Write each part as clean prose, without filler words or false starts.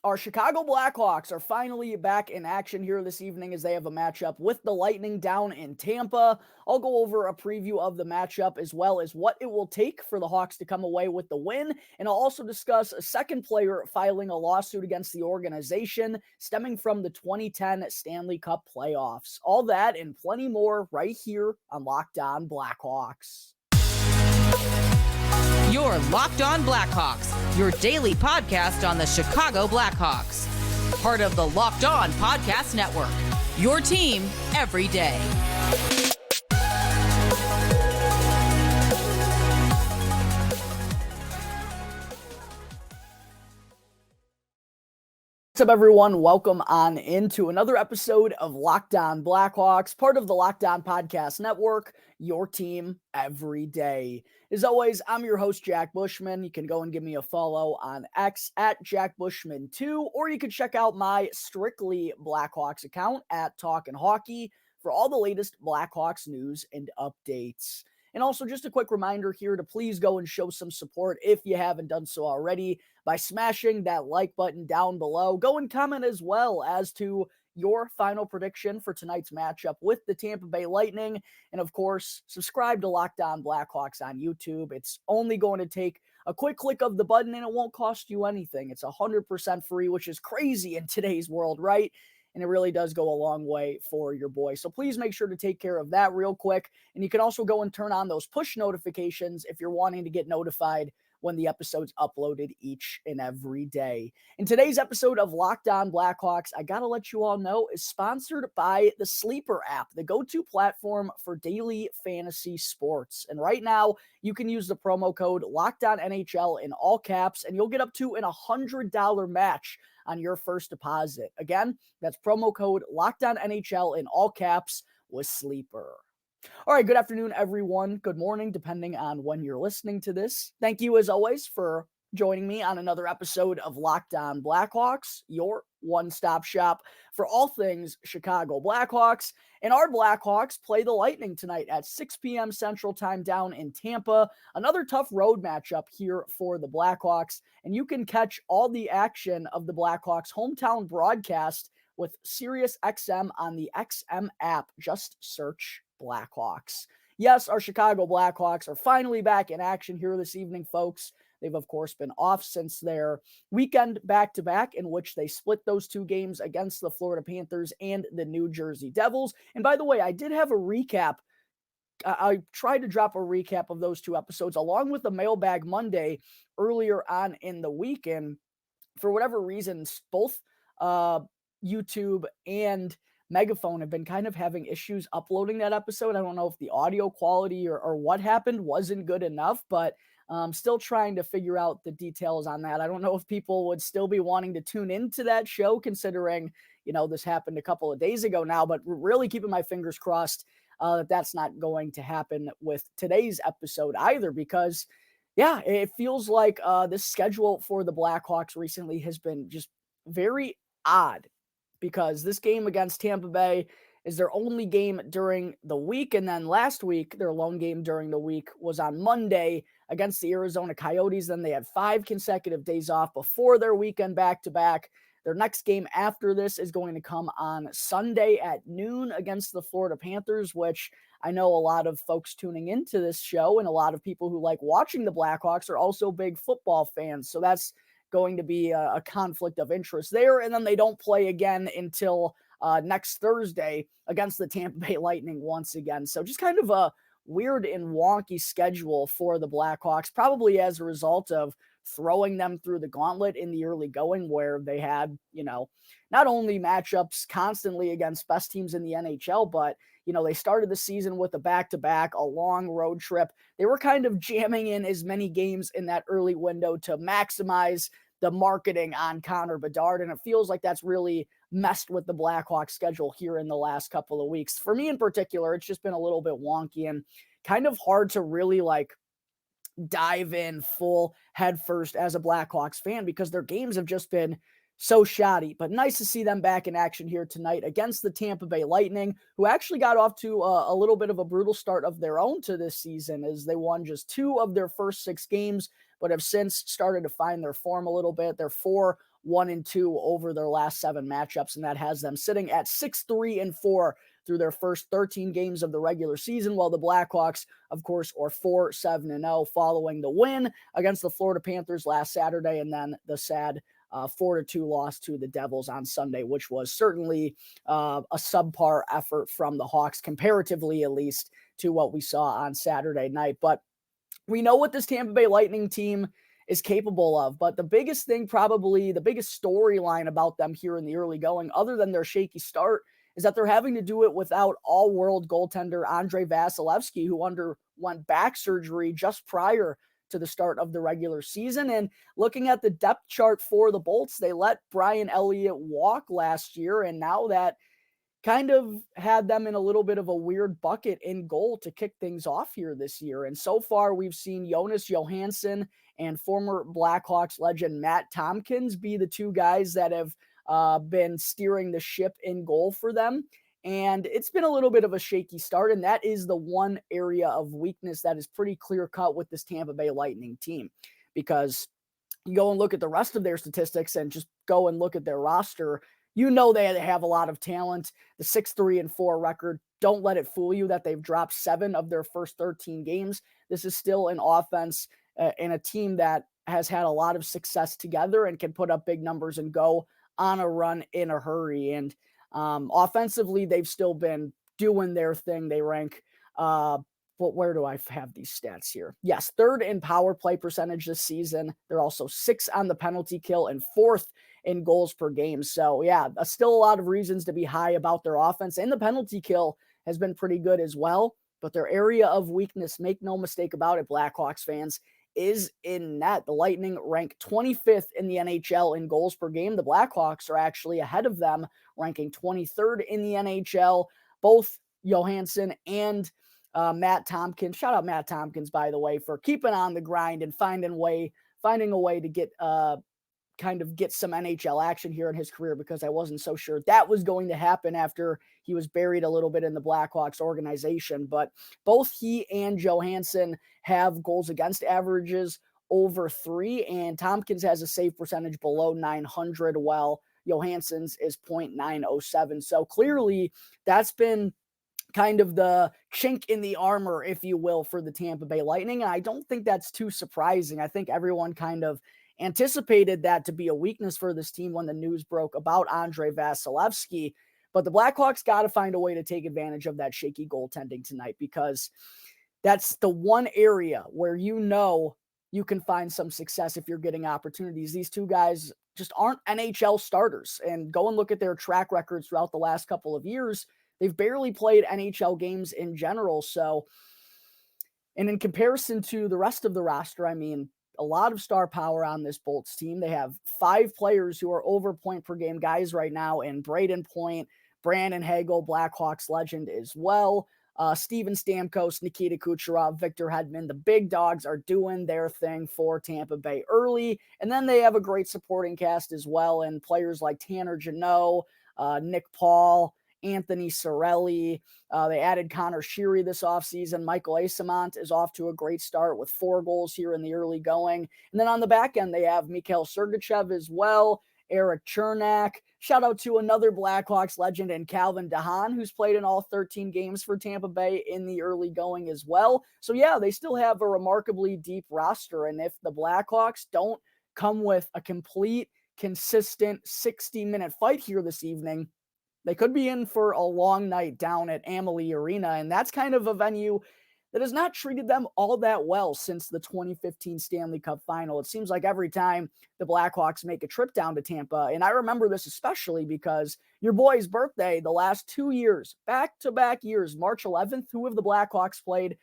Our Chicago Blackhawks are finally back in action here this evening as they have a matchup with the Lightning down in Tampa. I'll go over a preview of the matchup as well as what it will take for the Hawks to come away with the win. And I'll also discuss a second player filing a lawsuit against the organization stemming from the 2010 Stanley Cup Playoffs. All that and plenty more right here on Locked On Blackhawks. You're Locked On Blackhawks, your daily podcast on the Chicago Blackhawks. Part of the Locked On Podcast Network, your team every day. What's up, everyone? Welcome on into another episode of Locked On Blackhawks, part of the Locked On Podcast Network, your team every day. As always, I'm your host, Jack Bushman. You can go and give me a follow on X at JackBushman2, or you can check out my Strictly Blackhawks account at Talkin' Hockey for all the latest Blackhawks news and updates. And also just a quick reminder here to please go and show some support if you haven't done so already by smashing that like button down below. Go and comment as well as to your final prediction for tonight's matchup with the Tampa Bay Lighting. And of course, subscribe to Locked On Blackhawks on YouTube. It's only going to take a quick click of the button and it won't cost you anything. It's 100% free, which is crazy in today's world, right? And it really does go a long way for your boy. So please make sure to take care of that real quick. And you can also go and turn on those push notifications if you're wanting to get notified when the episode's uploaded each and every day. In today's episode of Locked On Blackhawks, I gotta let you all know, is sponsored by the Sleeper app, the go-to platform for daily fantasy sports. And right now, you can use the promo code LOCKEDONNHL in all caps, and you'll get up to an $100 match on your first deposit. Again, that's promo code LOCKEDONNHL in all caps with Sleeper. All right, good afternoon, everyone. Good morning, depending on when you're listening to this. Thank you, as always, for joining me on another episode of Locked On Blackhawks, your one-stop shop for all things Chicago Blackhawks. And our Blackhawks play the Lightning tonight at 6 p.m. Central Time down in Tampa. Another tough road matchup here for the Blackhawks. And you can catch all the action of the Blackhawks' hometown broadcast with SiriusXM on the XM app. Just search Blackhawks. Yes, our Chicago Blackhawks are finally back in action here this evening, folks. They've, of course, been off since their weekend back-to-back in which they split those two games against the Florida Panthers and the New Jersey Devils. And by the way, I did have a recap. I tried to drop a recap of those two episodes along with the Mailbag Monday earlier on in the week. And for whatever reasons, both YouTube and Megaphone have been kind of having issues uploading that episode. I don't know if the audio quality or what happened wasn't good enough, but still trying to figure out the details on that. I don't know if people would still be wanting to tune into that show considering, this happened a couple of days ago now, but really keeping my fingers crossed that that's not going to happen with today's episode either, because yeah, it feels like this schedule for the Blackhawks recently has been just very odd, because this game against Tampa Bay is their only game during the week. And then last week, their lone game during the week was on Monday against the Arizona Coyotes. Then they had 5 consecutive days off before their weekend back-to-back. Their next game after this is going to come on Sunday at noon against the Florida Panthers, which I know a lot of folks tuning into this show and a lot of people who like watching the Blackhawks are also big football fans. So that's going to be a conflict of interest there. And then they don't play again until next Thursday against the Tampa Bay Lightning once again. So just kind of a weird and wonky schedule for the Blackhawks, probably as a result of throwing them through the gauntlet in the early going where they had, not only matchups constantly against best teams in the NHL, but they started the season with a back-to-back, a long road trip. They were kind of jamming in as many games in that early window to maximize the marketing on Connor Bedard, and it feels like that's really messed with the Blackhawks schedule here in the last couple of weeks. For me in particular, it's just been a little bit wonky and kind of hard to really dive in full head first as a Blackhawks fan because their games have just been so shoddy. But nice to see them back in action here tonight against the Tampa Bay Lightning, who actually got off to a little bit of a brutal start of their own to this season as they won just 2 of their first 6 games, but have since started to find their form a little bit. They're 4 1-2 over their last 7 matchups, and that has them sitting at 6-3-4 through their first 13 games of the regular season, while the Blackhawks, of course, are 4-7-0 following the win against the Florida Panthers last Saturday, and then the sad 4-2 loss to the Devils on Sunday, which was certainly a subpar effort from the Hawks, comparatively at least, to what we saw on Saturday night. But we know what this Tampa Bay Lightning team is capable of. But the biggest thing, probably the biggest storyline about them here in the early going, other than their shaky start, is that they're having to do it without all-world goaltender Andrei Vasilevskiy, who underwent back surgery just prior to the start of the regular season. And looking at the depth chart for the Bolts, they let Brian Elliott walk last year, and now that kind of had them in a little bit of a weird bucket in goal to kick things off here this year. And so far, we've seen Jonas Johansson and former Blackhawks legend Matt Tompkins be the two guys that have been steering the ship in goal for them. And it's been a little bit of a shaky start, and that is the one area of weakness that is pretty clear-cut with this Tampa Bay Lightning team. Because you go and look at the rest of their statistics and just go and look at their roster, you know they have a lot of talent. The 6-3-4 record, don't let it fool you that they've dropped 7 of their first 13 games. This is still an offense and a team that has had a lot of success together and can put up big numbers and go on a run in a hurry. And offensively, they've still been doing their thing. They rank, but where do I have these stats here? Yes, 3rd in power play percentage this season. They're also 6th on the penalty kill and 4th in goals per game. So yeah, still a lot of reasons to be high about their offense, and the penalty kill has been pretty good as well. But their area of weakness, make no mistake about it, Blackhawks fans, is in net. The Lightning rank 25th in the NHL in goals per game. The Blackhawks are actually ahead of them, ranking 23rd in the NHL. Both Johansson and Matt Tompkins. Shout out Matt Tompkins, by the way, for keeping on the grind and finding a way to get get some NHL action here in his career, because I wasn't so sure that was going to happen after he was buried a little bit in the Blackhawks organization. But both he and Johansson have goals against averages over 3, and Tompkins has a save percentage below 900, while Johansson's is .907. So clearly that's been kind of the chink in the armor, if you will, for the Tampa Bay Lightning. And I don't think that's too surprising. I think everyone kind of anticipated that to be a weakness for this team when the news broke about Andrei Vasilevskiy. But the Blackhawks got to find a way to take advantage of that shaky goaltending tonight, because that's the one area where you know you can find some success if you're getting opportunities. These two guys just aren't NHL starters. And go and look at their track records throughout the last couple of years. They've barely played NHL games in general. So, and in comparison to the rest of the roster, I mean, a lot of star power on this Bolts team. They have 5 players who are over point per game guys right now, and Braden Point, Brandon Hagel, Blackhawks legend as well. Steven Stamkos, Nikita Kucherov, Victor Hedman. The big dogs are doing their thing for Tampa Bay early. And then they have a great supporting cast as well, and players like Tanner Jeannot, Nick Paul, Anthony Cirelli. They added Connor Sheary this offseason. Michael Eyssimont is off to a great start with 4 goals here in the early going. And then on the back end, they have Mikhail Sergachev as well, Eric Chernak. Shout out to another Blackhawks legend and Calvin DeHaan, who's played in all 13 games for Tampa Bay in the early going as well. So yeah, they still have a remarkably deep roster. And if the Blackhawks don't come with a complete, consistent 60-minute fight here this evening, they could be in for a long night down at Amalie Arena, and that's kind of a venue that has not treated them all that well since the 2015 Stanley Cup final. It seems like every time the Blackhawks make a trip down to Tampa, and I remember this especially because your boy's birthday the last 2 years, back-to-back years, March 11th, who have the Blackhawks played?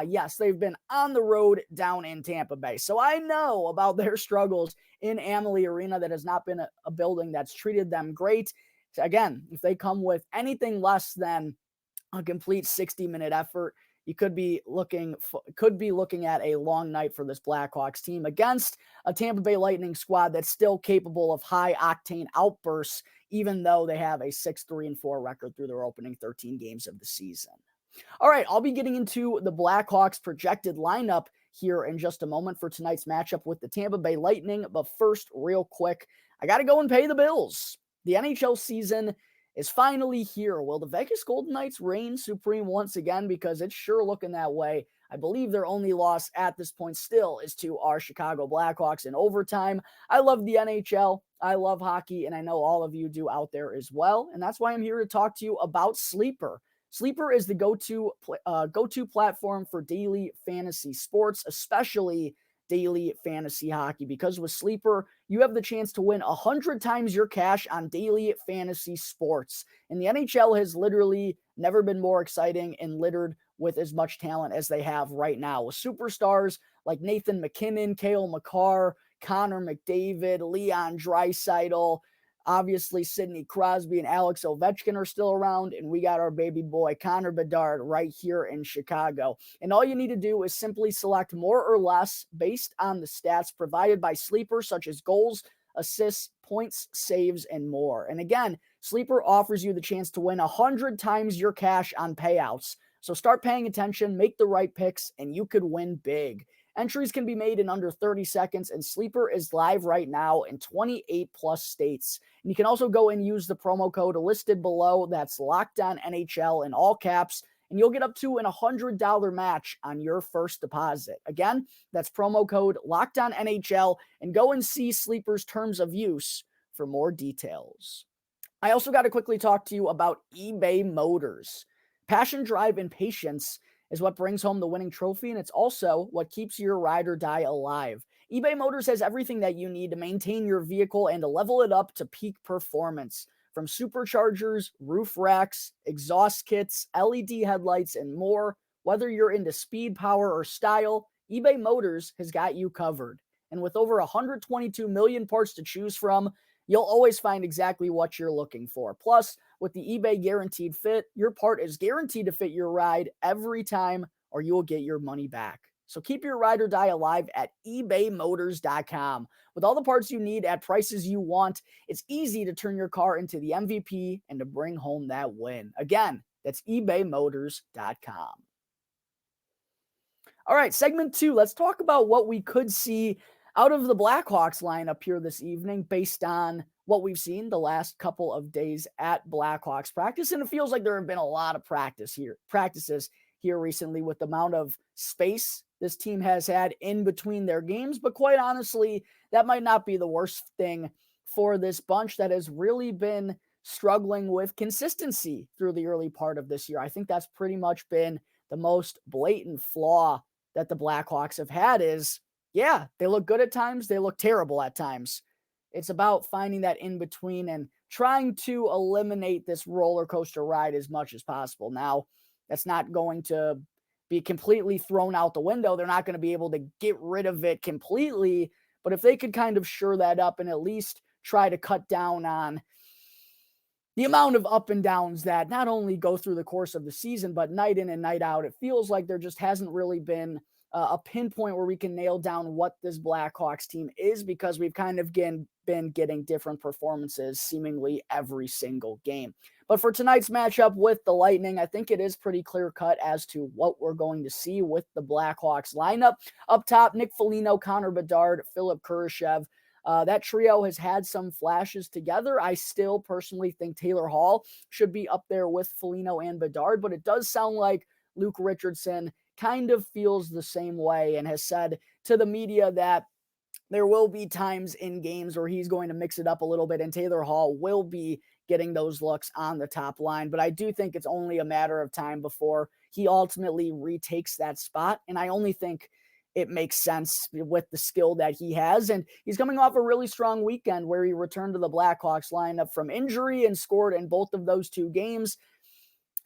Yes, they've been on the road down in Tampa Bay. So I know about their struggles in Amalie Arena. That has not been a building that's treated them great. Again, if they come with anything less than a complete 60-minute effort, you could be looking at a long night for this Blackhawks team against a Tampa Bay Lightning squad that's still capable of high-octane outbursts, even though they have a 6-3-4 record through their opening 13 games of the season. All right, I'll be getting into the Blackhawks' projected lineup here in just a moment for tonight's matchup with the Tampa Bay Lightning. But first, real quick, I got to go and pay the bills. The NHL season is finally here. Will the Vegas Golden Knights reign supreme once again? Because it's sure looking that way. I believe their only loss at this point still is to our Chicago Blackhawks in overtime. I love the NHL. I love hockey, and I know all of you do out there as well. And that's why I'm here to talk to you about Sleeper. Sleeper is the go-to platform for daily fantasy sports, especially daily fantasy hockey, because with Sleeper, you have the chance to win 100 times your cash on daily fantasy sports. And the NHL has literally never been more exciting and littered with as much talent as they have right now, with superstars like Nathan McKinnon, Cale Makar, Connor McDavid, Leon Draisaitl. Obviously, Sidney Crosby and Alex Ovechkin are still around, and we got our baby boy Connor Bedard right here in Chicago. And all you need to do is simply select more or less based on the stats provided by Sleeper, such as goals, assists, points, saves, and more. And again, Sleeper offers you the chance to win 100 times your cash on payouts. So start paying attention, make the right picks, and you could win big. Entries can be made in under 30 seconds, and Sleeper is live right now in 28 plus states. And you can also go and use the promo code listed below. That's Locked On NHL in all caps, and you'll get up to an $100 match on your first deposit. Again, that's promo code Locked On NHL, and go and see Sleeper's terms of use for more details. I also got to quickly talk to you about eBay Motors. Passion, drive, and patience is what brings home the winning trophy, and it's also what keeps your ride or die alive. eBay Motors has everything that you need to maintain your vehicle and to level it up to peak performance. From superchargers, roof racks, exhaust kits, LED headlights, and more. Whether you're into speed, power, or style, eBay Motors has got you covered. And with over 122 million parts to choose from, you'll always find exactly what you're looking for. Plus, with the eBay Guaranteed Fit, your part is guaranteed to fit your ride every time, or you will get your money back. So keep your ride or die alive at ebaymotors.com. With all the parts you need at prices you want, it's easy to turn your car into the MVP and to bring home that win. Again, that's ebaymotors.com. All right, segment 2, let's talk about what we could see out of the Blackhawks lineup here this evening based on what we've seen the last couple of days at Blackhawks practice. And it feels like there have been a lot of practices here recently with the amount of space this team has had in between their games. But quite honestly, that might not be the worst thing for this bunch that has really been struggling with consistency through the early part of this year. I think that's pretty much been the most blatant flaw that the Blackhawks have had is, yeah, they look good at times. They look terrible at times. It's about finding that in between and trying to eliminate this roller coaster ride as much as possible. Now, that's not going to be completely thrown out the window. They're not going to be able to get rid of it completely. But if they could kind of shore that up and at least try to cut down on the amount of up and downs that not only go through the course of the season, but night in and night out, it feels like there just hasn't really been a pinpoint where we can nail down what this Blackhawks team is, because we've kind of been getting different performances seemingly every single game. But for tonight's matchup with the Lightning, I think it is pretty clear cut as to what we're going to see with the Blackhawks lineup. Up top, Nick Foligno, Connor Bedard, Philipp Kurashev. That trio has had some flashes together. I still personally think Taylor Hall should be up there with Foligno and Bedard, but it does sound like Luke Richardson kind of feels the same way and has said to the media that there will be times in games where he's going to mix it up a little bit and Taylor Hall will be getting those looks on the top line. But I do think it's only a matter of time before he ultimately retakes that spot. And I only think it makes sense with the skill that he has. And he's coming off a really strong weekend where he returned to the Blackhawks lineup from injury and scored in both of those two games.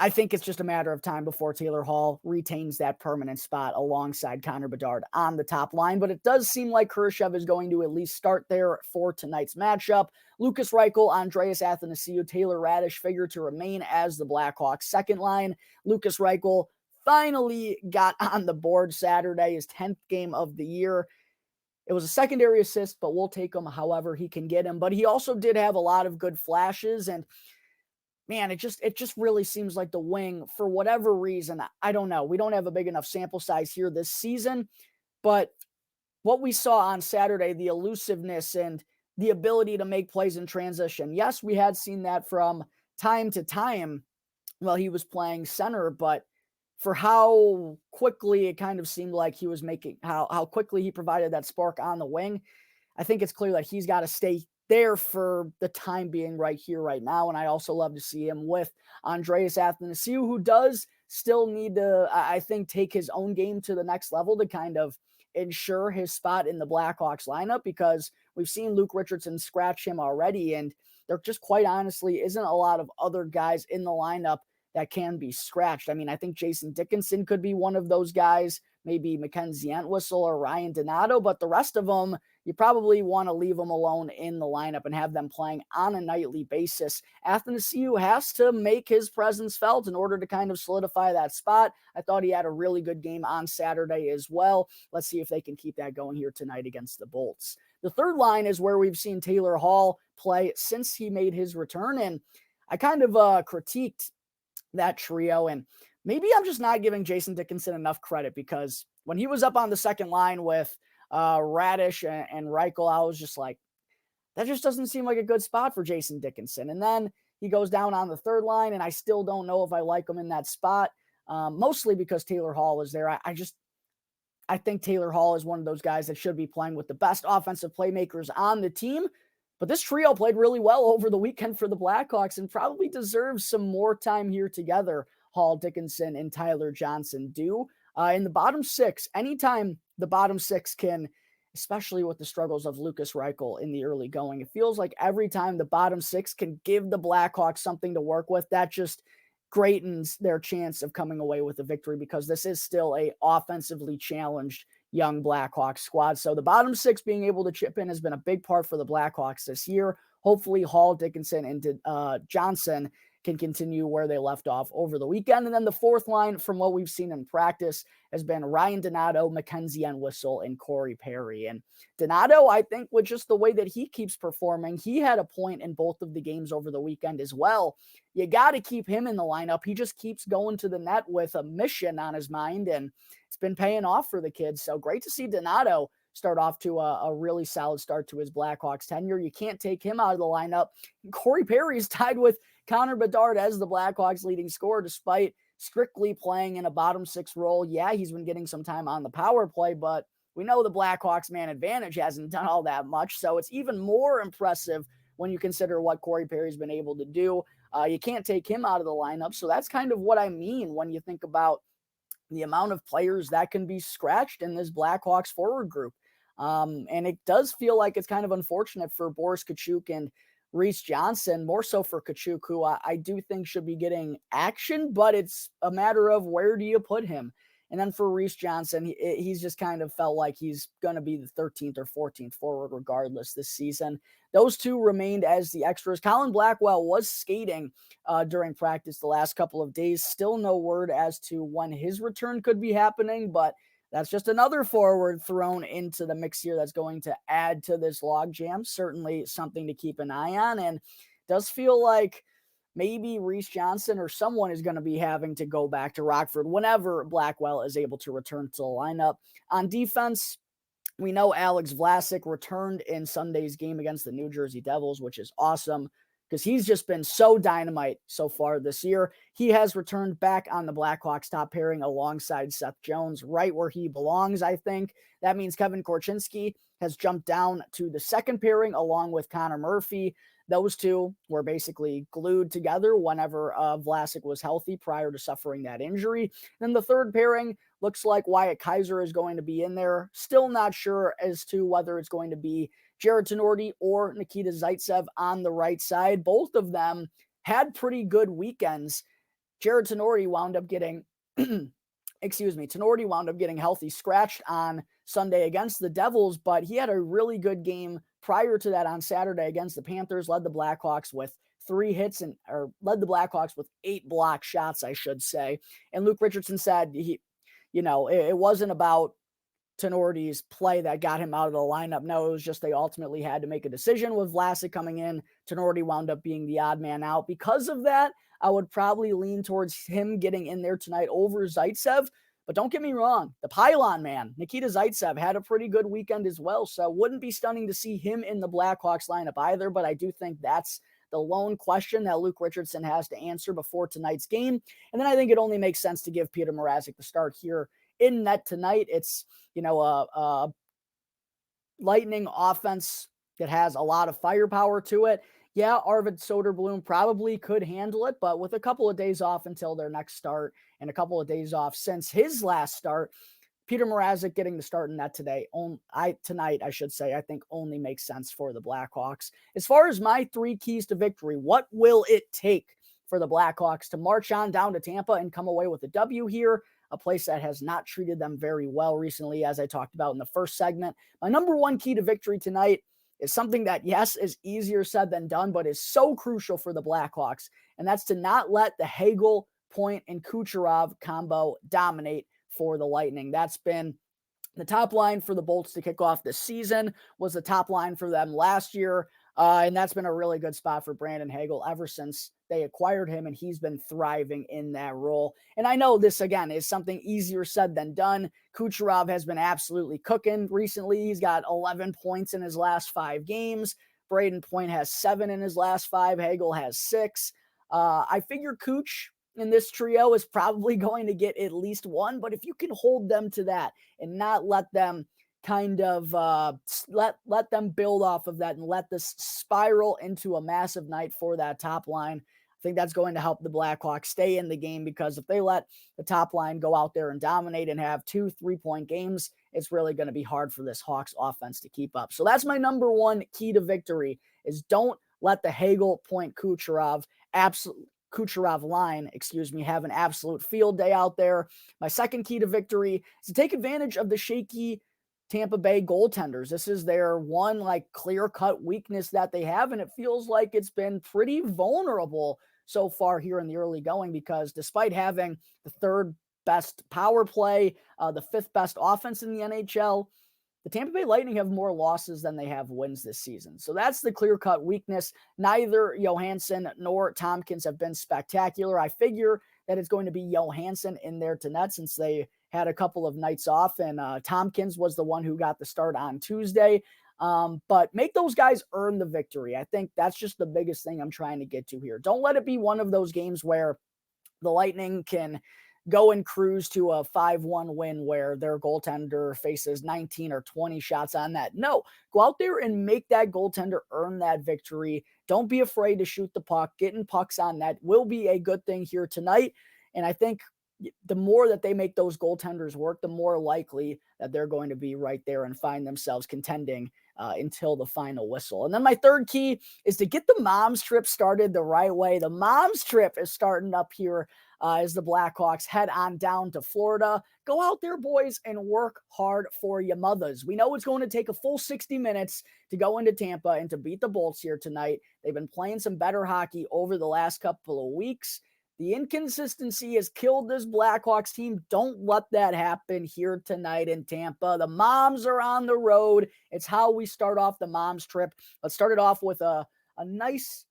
I think it's just a matter of time before Taylor Hall retains that permanent spot alongside Connor Bedard on the top line. But it does seem like Kurashev is going to at least start there for tonight's matchup. Lucas Reichel, Andreas Athanasiou, Taylor Radish figure to remain as the Blackhawks second line. Lucas Reichel finally got on the board Saturday, his 10th game of the year. It was a secondary assist, but we'll take him however he can get him. But he also did have a lot of good flashes, and man, it just really seems like the wing, for whatever reason, I don't know. We don't have a big enough sample size here this season, but what we saw on Saturday, the elusiveness and the ability to make plays in transition. Yes, we had seen that from time to time while he was playing center, but for how quickly it kind of seemed like he was making, how quickly he provided that spark on the wing, I think it's clear that he's got to stay there for the time being right here, right now. And I also love to see him with Andreas Athanasiou, who does still need to, I think, take his own game to the next level to kind of ensure his spot in the Blackhawks lineup, because we've seen Luke Richardson scratch him already. And there just quite honestly isn't a lot of other guys in the lineup that can be scratched. I mean, I think Jason Dickinson could be one of those guys, maybe Mackenzie Entwistle or Ryan Donato, but the rest of them, you probably want to leave them alone in the lineup and have them playing on a nightly basis. Athanasiou has to make his presence felt in order to kind of solidify that spot. I thought he had a really good game on Saturday as well. Let's see if they can keep that going here tonight against the Bolts. The third line is where we've seen Taylor Hall play since he made his return, and I kind of critiqued that trio, and maybe I'm just not giving Jason Dickinson enough credit, because when he was up on the second line with Radish and Reichel, I was just like, that just doesn't seem like a good spot for Jason Dickinson. And then he goes down on the third line, and I still don't know if I like him in that spot, mostly because Taylor Hall is there. I think Taylor Hall is one of those guys that should be playing with the best offensive playmakers on the team. But this trio played really well over the weekend for the Blackhawks and probably deserves some more time here together. Hall, Dickinson, and Tyler Johnson do. In the bottom six, anytime the bottom six can, especially with the struggles of Lucas Reichel in the early going, it feels like every time the bottom six can give the Blackhawks something to work with, that just greatens their chance of coming away with a victory, because this is still a offensively challenged young Blackhawks squad. So the bottom six being able to chip in has been a big part for the Blackhawks this year. Hopefully Hall, Dickinson, and Johnson can continue where they left off over the weekend. And then the fourth line, from what we've seen in practice, has been Ryan Donato, Mackenzie Entwistle, and Corey Perry. And Donato, I think, with just the way that he keeps performing, he had a point in both of the games over the weekend as well. You got to keep him in the lineup. He just keeps going to the net with a mission on his mind, and it's been paying off for the kids. So great to see Donato start off to a really solid start to his Blackhawks tenure. You can't take him out of the lineup. Corey Perry is tied with Connor Bedard as the Blackhawks leading scorer, despite strictly playing in a bottom six role. Yeah, he's been getting some time on the power play, but we know the Blackhawks man advantage hasn't done all that much. So it's even more impressive when you consider what Corey Perry's been able to do. You can't take him out of the lineup. So that's kind of what I mean when you think about the amount of players that can be scratched in this Blackhawks forward group. And it does feel like it's kind of unfortunate for Boris Katchouk and Reese Johnson, more so for Katchouk, who I do think should be getting action, but it's a matter of where do you put him? And then for Reese Johnson, he's just kind of felt like he's going to be the 13th or 14th forward regardless this season. Those two remained as the extras. Colin Blackwell was skating during practice the last couple of days. Still no word as to when his return could be happening, but that's just another forward thrown into the mix here that's going to add to this logjam. Certainly something to keep an eye on, and does feel like maybe Reese Johnson or someone is going to be having to go back to Rockford whenever Blackwell is able to return to the lineup. On defense, we know Alex Vlasic returned in Sunday's game against the New Jersey Devils, which is awesome because he's just been so dynamite so far this year. He has returned back on the Blackhawks top pairing alongside Seth Jones, right where he belongs, I think. That means Kevin Korchinski has jumped down to the second pairing along with Connor Murphy. Those two were basically glued together whenever Vlasic was healthy prior to suffering that injury. Then the third pairing looks like Wyatt Kaiser is going to be in there. Still not sure as to whether it's going to be Jared Tenorti or Nikita Zaitsev on the right side. Both of them had pretty good weekends. Jared Tenorti wound up getting, Tenorti wound up getting healthy scratched on Sunday against the Devils, but he had a really good game prior to that on Saturday against the Panthers, led the Blackhawks with 8 block shots, I should say. And Luke Richardson said it wasn't about Tenorti's play that got him out of the lineup. No, it was just they ultimately had to make a decision with Vlasic coming in. Tenorti wound up being the odd man out. Because of that, I would probably lean towards him getting in there tonight over Zaitsev. But don't get me wrong, the pylon man, Nikita Zaitsev, had a pretty good weekend as well. So wouldn't be stunning to see him in the Blackhawks lineup either. But I do think that's the lone question that Luke Richardson has to answer before tonight's game. And then I think it only makes sense to give Peter Mrazek the start here in net tonight. It's, a Lightning offense that has a lot of firepower to it. Yeah, Arvid Soderblom probably could handle it, but with a couple of days off until their next start and a couple of days off since his last start, Peter Mrazek getting the start in that tonight, I think only makes sense for the Blackhawks. As far as my 3 keys to victory, what will it take for the Blackhawks to march on down to Tampa and come away with a W here? A place that has not treated them very well recently, as I talked about in the first segment. My number 1 key to victory tonight is something that, yes, is easier said than done, but is so crucial for the Blackhawks, and that's to not let the Hagel, Point, and Kucherov combo dominate for the Lightning. That's been the top line for the Bolts to kick off this season, was the top line for them last year, and that's been a really good spot for Brandon Hagel ever since they acquired him, and he's been thriving in that role. And I know this, again, is something easier said than done. Kucherov has been absolutely cooking recently. He's got 11 points in his last 5 games. Braden Point has 7 in his last 5. Hagel has 6. I figure Kuch in this trio is probably going to get at least 1, but if you can hold them to that and not let them kind of let them build off of that and let this spiral into a massive night for that top line, I think that's going to help the Blackhawks stay in the game, because if they let the top line go out there and dominate and have 2 3-point games, it's really going to be hard for this Hawks offense to keep up. So that's my number 1 key to victory, is don't let the Hagel, Point, Kucherov line, have an absolute field day out there. My second key to victory is to take advantage of the shaky Tampa Bay goaltenders. This is their one clear-cut weakness that they have, and it feels like it's been pretty vulnerable so far here in the early going, because despite having the 3rd best power play, the 5th best offense in the NHL, the Tampa Bay Lightning have more losses than they have wins this season. So that's the clear-cut weakness. Neither Johansson nor Tompkins have been spectacular. I figure that it's going to be Johansson in there tonight, since they had a couple of nights off, and Tompkins was the one who got the start on Tuesday. But make those guys earn the victory. I think that's just the biggest thing I'm trying to get to here. Don't let it be one of those games where the Lightning can go and cruise to a 5-1 win where their goaltender faces 19 or 20 shots on that. No, go out there and make that goaltender earn that victory. Don't be afraid to shoot the puck. Getting pucks on that will be a good thing here tonight. And I think the more that they make those goaltenders work, the more likely that they're going to be right there and find themselves contending until the final whistle. And then my third key is to get the Moms trip started the right way. The Moms trip is starting up here as the Blackhawks head on down to Florida. Go out there, boys, and work hard for your mothers. We know it's going to take a full 60 minutes to go into Tampa and to beat the Bolts here tonight. They've been playing some better hockey over the last couple of weeks. The inconsistency has killed this Blackhawks team. Don't let that happen here tonight in Tampa. The Moms are on the road. It's how we start off the Moms trip. Let's start it off with a nice,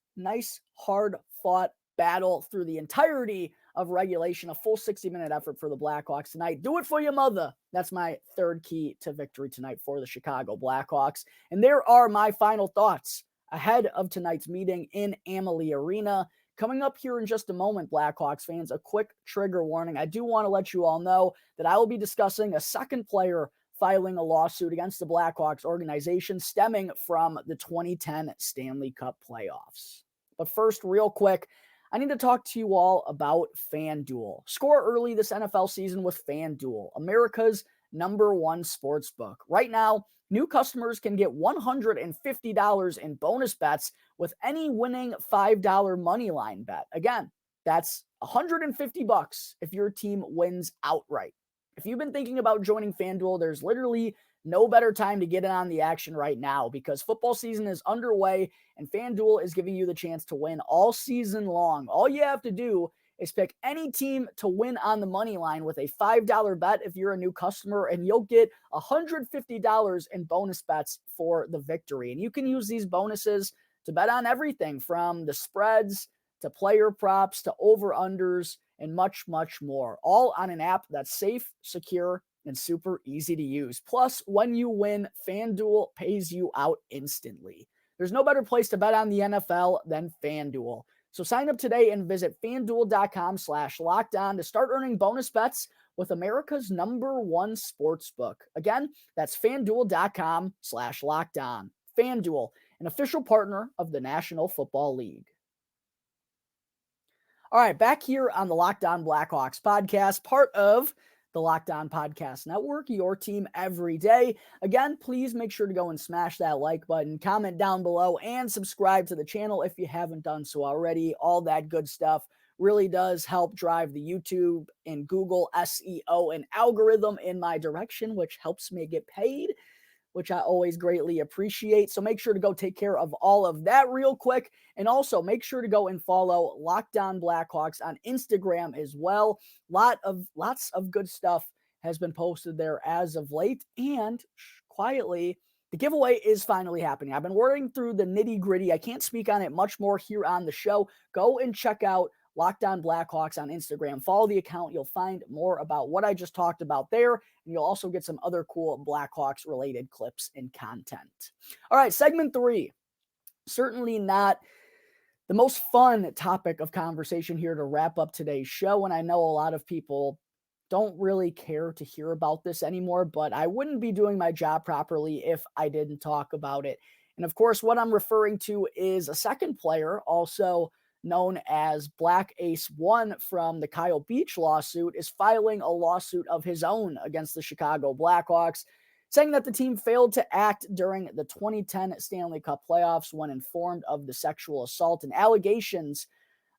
hard-fought battle through the entirety of regulation, a full 60-minute effort for the Blackhawks tonight. Do it for your mother. That's my third key to victory tonight for the Chicago Blackhawks. And there are my final thoughts ahead of tonight's meeting in Amalie Arena. Coming up here in just a moment, Blackhawks fans, a quick trigger warning. I do want to let you all know that I will be discussing a second player filing a lawsuit against the Blackhawks organization stemming from the 2010 Stanley Cup Playoffs. But first, real quick, I need to talk to you all about FanDuel. Score early this NFL season with FanDuel, America's #1 sportsbook. Right now, new customers can get $150 in bonus bets with any winning $5 money line bet. Again, that's $150 if your team wins outright. If you've been thinking about joining FanDuel, there's literally no better time to get in on the action right now, because football season is underway and FanDuel is giving you the chance to win all season long. All you have to do is pick any team to win on the money line with a $5 bet if you're a new customer, and you'll get $150 in bonus bets for the victory. And you can use these bonuses to bet on everything from the spreads to player props to over-unders and much, much more, all on an app that's safe, secure, and super easy to use. Plus, when you win, FanDuel pays you out instantly. There's no better place to bet on the NFL than FanDuel. So sign up today and visit FanDuel.com/lockedon to start earning bonus bets with America's #1 sportsbook. Again, that's FanDuel.com/lockedon. FanDuel, an official partner of the National Football League. All right, back here on the Locked On Blackhawks podcast, part of the Locked On Podcast Network, your team every day. Again, please make sure to go and smash that like button, comment down below, and subscribe to the channel if you haven't done so already. All that good stuff really does help drive the YouTube and Google SEO and algorithm in my direction, which helps me get paid, which I always greatly appreciate. So make sure to go take care of all of that real quick. And also make sure to go and follow Locked On Blackhawks on Instagram as well. Lots of good stuff has been posted there as of late. And quietly, the giveaway is finally happening. I've been working through the nitty gritty. I can't speak on it much more here on the show. Go and check out Locked On Blackhawks on Instagram. Follow the account. You'll find more about what I just talked about there. And you'll also get some other cool Blackhawks related clips and content. All right, segment 3. Certainly not the most fun topic of conversation here to wrap up today's show. And I know a lot of people don't really care to hear about this anymore, but I wouldn't be doing my job properly if I didn't talk about it. And of course, what I'm referring to is a second player, also known as Black Ace 1 from the Kyle Beach lawsuit, is filing a lawsuit of his own against the Chicago Blackhawks, saying that the team failed to act during the 2010 Stanley Cup Playoffs when informed of the sexual assault and allegations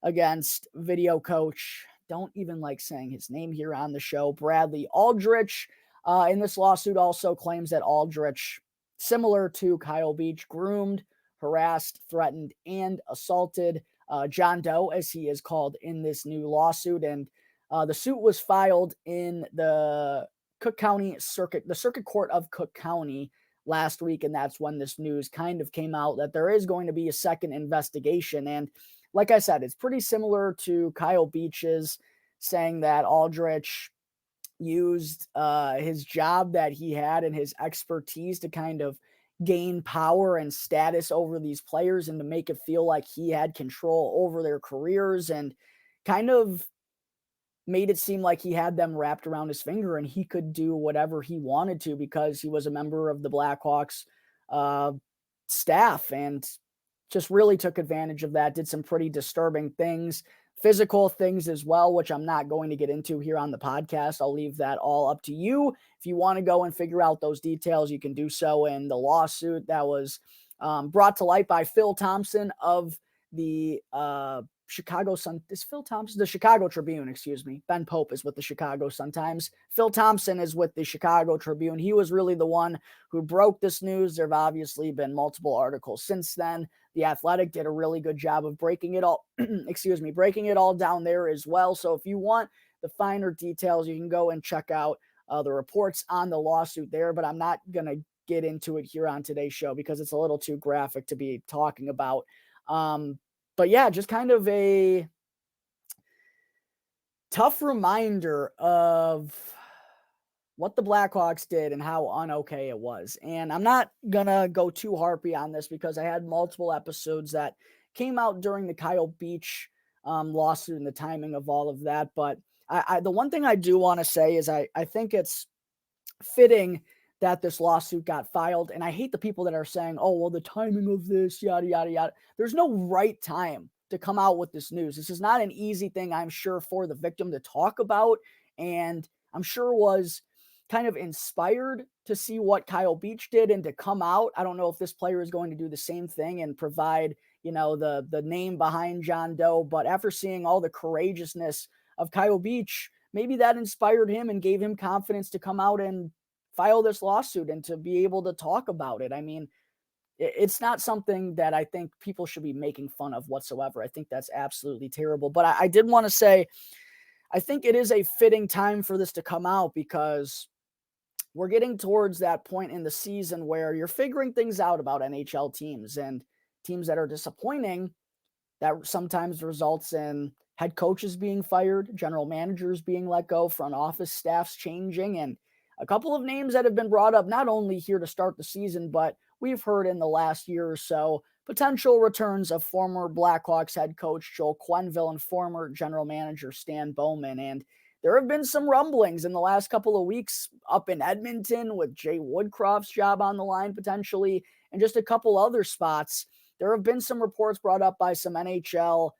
against video coach, don't even like saying his name here on the show, Bradley Aldrich. In this lawsuit also claims that Aldrich, similar to Kyle Beach, groomed, harassed, threatened, and assaulted John Doe, as he is called in this new lawsuit. And the suit was filed in the Cook County Circuit, the Circuit Court of Cook County last week. And that's when this news kind of came out that there is going to be a second investigation. And like I said, it's pretty similar to Kyle Beach's, saying that Aldrich used his job that he had and his expertise to kind of gain power and status over these players and to make it feel like he had control over their careers, and kind of made it seem like he had them wrapped around his finger and he could do whatever he wanted to because he was a member of the Blackhawks staff, and just really took advantage of that, did some pretty disturbing things, physical things as well, which I'm not going to get into here on the podcast. I'll leave that all up to you. If you want to go and figure out those details, you can do so in the lawsuit that was brought to light by Phil Thompson of the Chicago Sun. Is Phil Thompson? The Chicago Tribune, excuse me. Ben Pope is with the Chicago Sun-Times. Phil Thompson is with the Chicago Tribune. He was really the one who broke this news. There have obviously been multiple articles since then. The Athletic did a really good job of breaking it all, breaking it all down there as well. So if you want the finer details, you can go and check out the reports on the lawsuit there, but I'm not going to get into it here on today's show because it's a little too graphic to be talking about. But yeah, just kind of a tough reminder of what the Blackhawks did and how un-okay it was. And I'm not going to go too harpy on this because I had multiple episodes that came out during the Kyle Beach lawsuit and the timing of all of that. But the one thing I do want to say is I think it's fitting that this lawsuit got filed. And I hate the people that are saying, oh, well, the timing of this, yada, yada, yada. There's no right time to come out with this news. This is not an easy thing, I'm sure, for the victim to talk about. And I'm sure was kind of inspired to see what Kyle Beach did and to come out. I don't know if this player is going to do the same thing and provide, the name behind John Doe. But after seeing all the courageousness of Kyle Beach, maybe that inspired him and gave him confidence to come out and file this lawsuit and to be able to talk about it. I mean, it's not something that I think people should be making fun of whatsoever. I think that's absolutely terrible. But I did want to say, I think it is a fitting time for this to come out because we're getting towards that point in the season where you're figuring things out about NHL teams and teams that are disappointing. That sometimes results in head coaches being fired, general managers being let go, front office staffs changing, and a couple of names that have been brought up not only here to start the season, but we've heard in the last year or so potential returns of former Blackhawks head coach Joel Quenneville and former general manager Stan Bowman. And there have been some rumblings in the last couple of weeks up in Edmonton with Jay Woodcroft's job on the line potentially, and just a couple other spots. There have been some reports brought up by some NHL,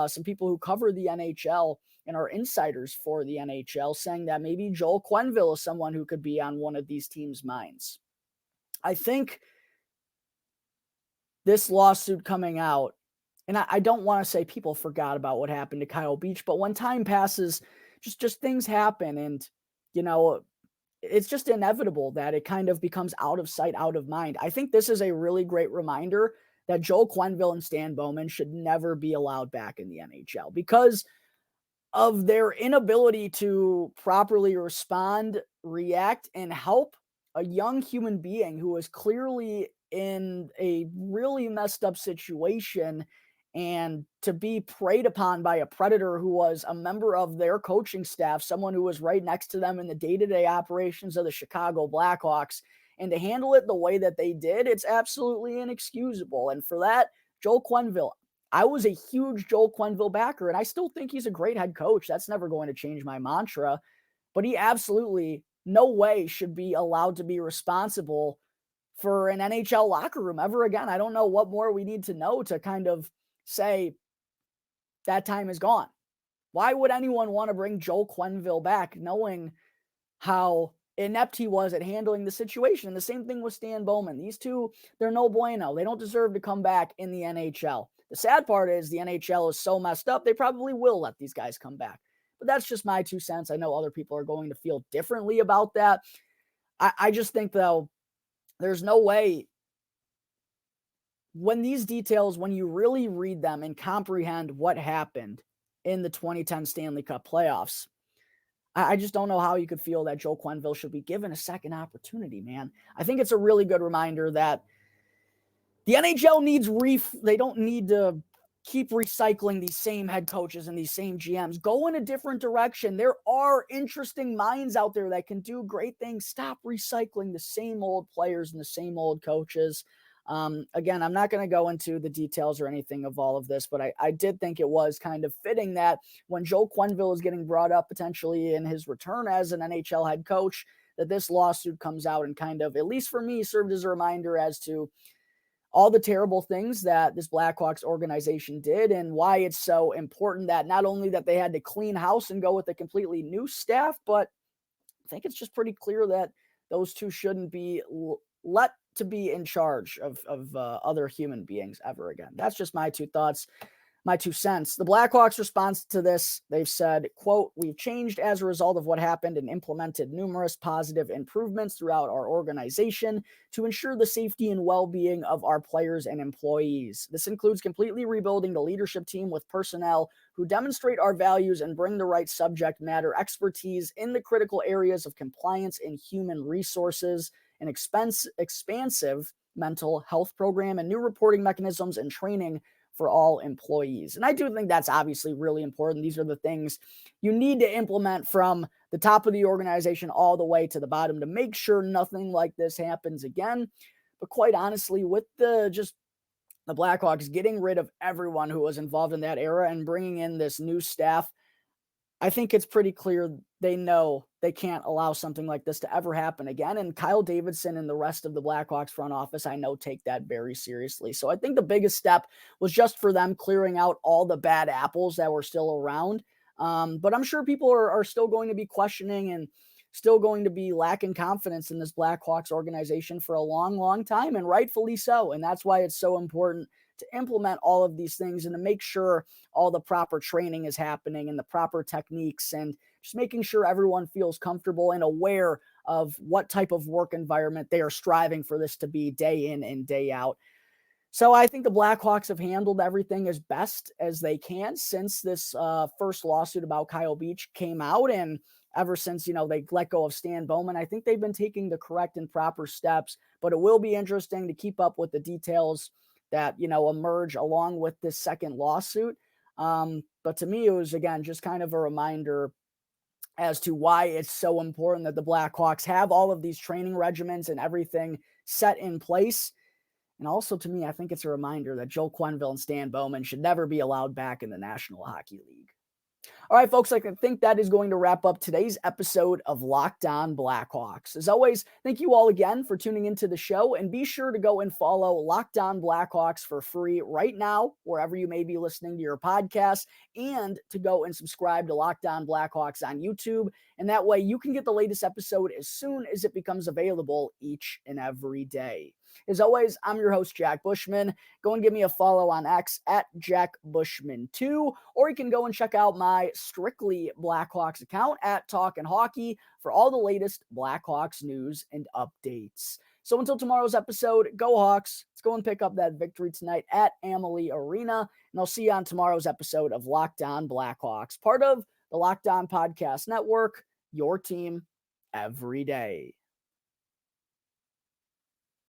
some people who cover the NHL and are insiders for the NHL, saying that maybe Joel Quenneville is someone who could be on one of these teams' minds. I think this lawsuit coming out, and I don't want to say people forgot about what happened to Kyle Beach, but when time passes, just things happen, and it's just inevitable that it kind of becomes out of sight, out of mind. I think this is a really great reminder that Joel Quenneville and Stan Bowman should never be allowed back in the NHL because of their inability to properly respond, react, and help a young human being who is clearly in a really messed up situation, and to be preyed upon by a predator who was a member of their coaching staff, someone who was right next to them in the day-to-day operations of the Chicago Blackhawks, and to handle it the way that they did, it's absolutely inexcusable. And for that, Joel Quenneville, I was a huge Joel Quenneville backer, and I still think he's a great head coach. That's never going to change my mantra, but he absolutely no way should be allowed to be responsible for an NHL locker room ever again. I don't know what more we need to know to kind of say that time is gone. Why would anyone want to bring Joel Quenneville back knowing how inept he was at handling the situation? And the same thing with Stan Bowman. These two, they're no bueno. They don't deserve to come back in the NHL. The sad part is the NHL is so messed up, they probably will let these guys come back. But that's just my 2 cents. I know other people are going to feel differently about that. I just think, though, there's no way when these details, when you really read them and comprehend what happened in the 2010 Stanley Cup playoffs, I just don't know how you could feel that Joel Quenneville should be given a second opportunity, man. I think it's a really good reminder that the NHL needs they don't need to keep recycling these same head coaches and these same GMs. Go in a different direction. There are interesting minds out there that can do great things. Stop recycling the same old players and the same old coaches. Again, I'm not going to go into the details or anything of all of this, but I did think it was kind of fitting that when Joel Quenneville is getting brought up potentially in his return as an NHL head coach, that this lawsuit comes out and kind of, at least for me, served as a reminder as to all the terrible things that this Blackhawks organization did and why it's so important that not only that they had to clean house and go with a completely new staff, but I think it's just pretty clear that those two shouldn't be let to be in charge of other human beings ever again. That's just my 2 thoughts, my 2 cents. The Blackhawks' response to this, they've said, quote, "We've changed as a result of what happened and implemented numerous positive improvements throughout our organization to ensure the safety and well-being of our players and employees. This includes completely rebuilding the leadership team with personnel who demonstrate our values and bring the right subject matter expertise in the critical areas of compliance and human resources, an expansive mental health program, and new reporting mechanisms and training for all employees." And I do think that's obviously really important. These are the things you need to implement from the top of the organization all the way to the bottom to make sure nothing like this happens again. But quite honestly, with the Blackhawks getting rid of everyone who was involved in that era and bringing in this new staff, I think it's pretty clear they know they can't allow something like this to ever happen again. And Kyle Davidson and the rest of the Blackhawks front office, I know, take that very seriously. So I think the biggest step was just for them clearing out all the bad apples that were still around. But I'm sure people are still going to be questioning and still going to be lacking confidence in this Blackhawks organization for a long, long time, and rightfully so. And that's why it's so important to implement all of these things and to make sure all the proper training is happening and the proper techniques, and just making sure everyone feels comfortable and aware of what type of work environment they are striving for this to be day in and day out. So I think the Blackhawks have handled everything as best as they can since this first lawsuit about Kyle Beach came out. And ever since, they let go of Stan Bowman, I think they've been taking the correct and proper steps, but it will be interesting to keep up with the details that, emerge along with this second lawsuit. But to me, it was, again, just kind of a reminder as to why it's so important that the Blackhawks have all of these training regimens and everything set in place. And also, to me, I think it's a reminder that Joel Quenneville and Stan Bowman should never be allowed back in the National Hockey League. All right, folks, I think that is going to wrap up today's episode of Locked On Blackhawks. As always, thank you all again for tuning into the show, and be sure to go and follow Locked On Blackhawks for free right now, wherever you may be listening to your podcast, and to go and subscribe to Locked On Blackhawks on YouTube. And that way you can get the latest episode as soon as it becomes available each and every day. As always, I'm your host, Jack Bushman. Go and give me a follow on X at JackBushman2, or you can go and check out my Strictly Blackhawks account at Talkin' Hockey for all the latest Blackhawks news and updates. So until tomorrow's episode, go Hawks. Let's go and pick up that victory tonight at Amalie Arena, and I'll see you on tomorrow's episode of Locked On Blackhawks, part of the Locked On Podcast Network, your team every day.